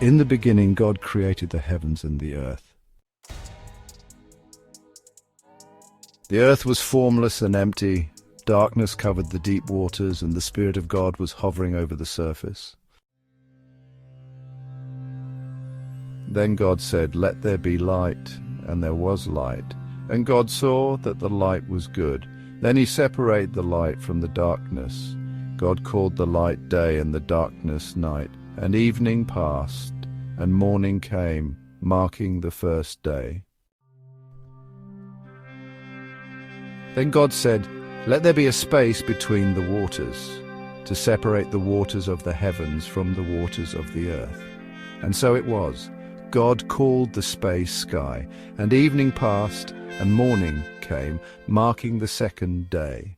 In the beginning, God created the heavens and the earth. The earth was formless and empty. Darkness covered the deep waters, and the Spirit of God was hovering over the surface. Then God said, "Let there be light," and there was light. And God saw that the light was good. Then he separated the light from the darkness. God called the light day and the darkness night. And evening passed, and morning came, marking the first day. Then God said, "Let there be a space between the waters, to separate the waters of the heavens from the waters of the earth." And so it was. God called the space sky, and evening passed, and morning came, marking the second day.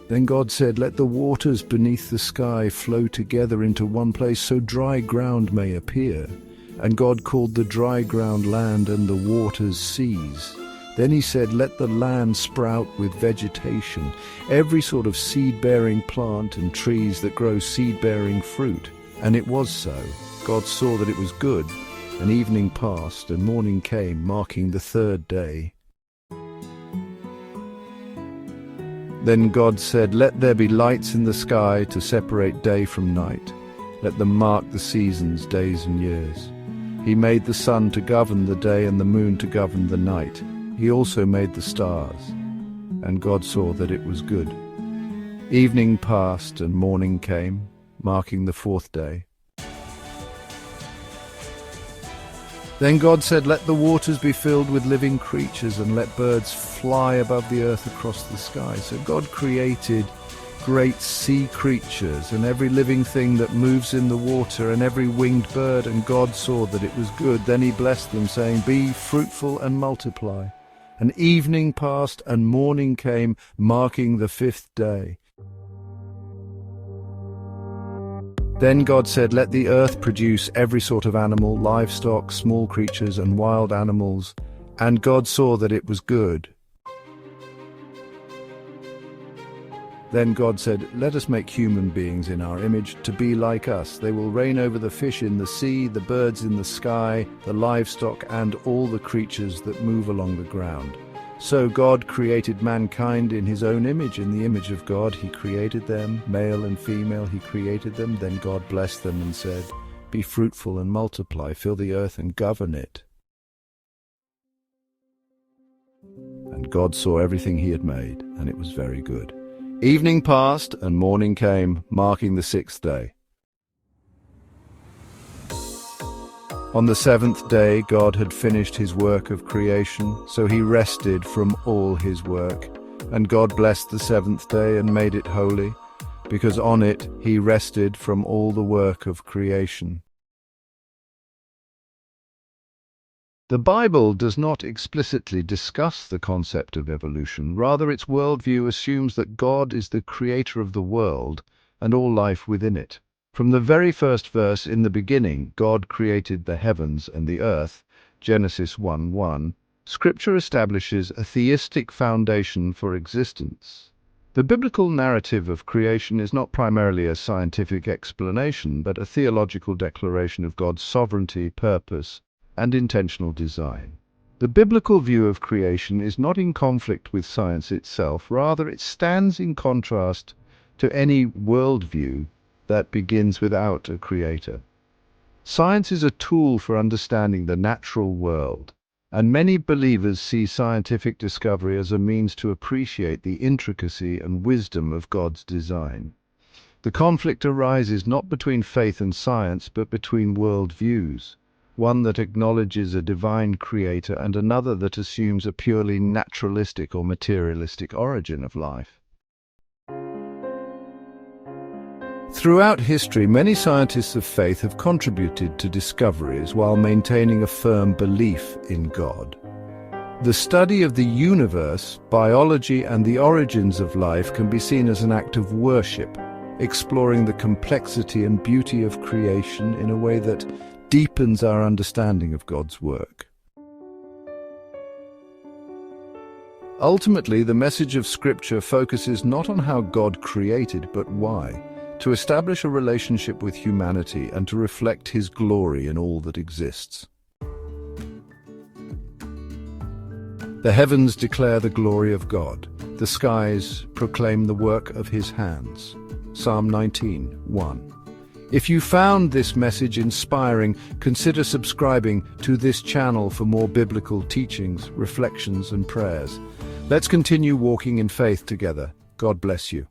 Then God said, "Let the waters beneath the sky flow together into one place, so dry ground may appear." And God called the dry ground land, and the waters seas. Then he said, "Let the land sprout with vegetation, every sort of seed-bearing plant and trees that grow seed-bearing fruit." And it was so. God saw that it was good, and evening passed, and morning came, marking the third day. Then God said, "Let there be lights in the sky to separate day from night. Let them mark the seasons, days and years." He made the sun to govern the day and the moon to govern the night. He also made the stars. And God saw that it was good. Evening passed and morning came, marking the fourth day. Then God said, "Let the waters be filled with living creatures, and let birds fly above the earth across the sky." So God created great sea creatures, and every living thing that moves in the water, and every winged bird, and God saw that it was good. Then he blessed them, saying, "Be fruitful and multiply." And evening passed, and morning came, marking the fifth day. Then God said, "Let the earth produce every sort of animal, livestock, small creatures, and wild animals." And God saw that it was good. Then God said, "Let us make human beings in our image, to be like us. They will reign over the fish in the sea, the birds in the sky, the livestock, and all the creatures that move along the ground." So God created mankind in his own image. In the image of God he created them, male and female he created them. Then God blessed them and said, "Be fruitful and multiply, fill the earth and govern it." And God saw everything he had made, and it was very good. Evening passed, and morning came, marking the sixth day. On the seventh day, God had finished his work of creation, so he rested from all his work. And God blessed the seventh day and made it holy, because on it he rested from all the work of creation. The Bible does not explicitly discuss the concept of evolution. Rather, its worldview assumes that God is the creator of the world and all life within it. From the very first verse, "In the beginning, God created the heavens and the earth," Genesis 1:1, Scripture establishes a theistic foundation for existence. The biblical narrative of creation is not primarily a scientific explanation, but a theological declaration of God's sovereignty, purpose, and intentional design. The biblical view of creation is not in conflict with science itself. Rather, it stands in contrast to any worldview that begins without a creator. Science is a tool for understanding the natural world, and many believers see scientific discovery as a means to appreciate the intricacy and wisdom of God's design. The conflict arises not between faith and science, but between worldviews, one that acknowledges a divine creator and another that assumes a purely naturalistic or materialistic origin of life. Throughout history, many scientists of faith have contributed to discoveries while maintaining a firm belief in God. The study of the universe, biology, and the origins of life can be seen as an act of worship, exploring the complexity and beauty of creation in a way that deepens our understanding of God's work. Ultimately, the message of Scripture focuses not on how God created, but why. to establish a relationship with humanity and to reflect His glory in all that exists. The heavens declare the glory of God. The skies proclaim the work of His hands. Psalm 19:1. If you found this message inspiring, consider subscribing to this channel for more biblical teachings, reflections, and prayers. Let's continue walking in faith together. God bless you.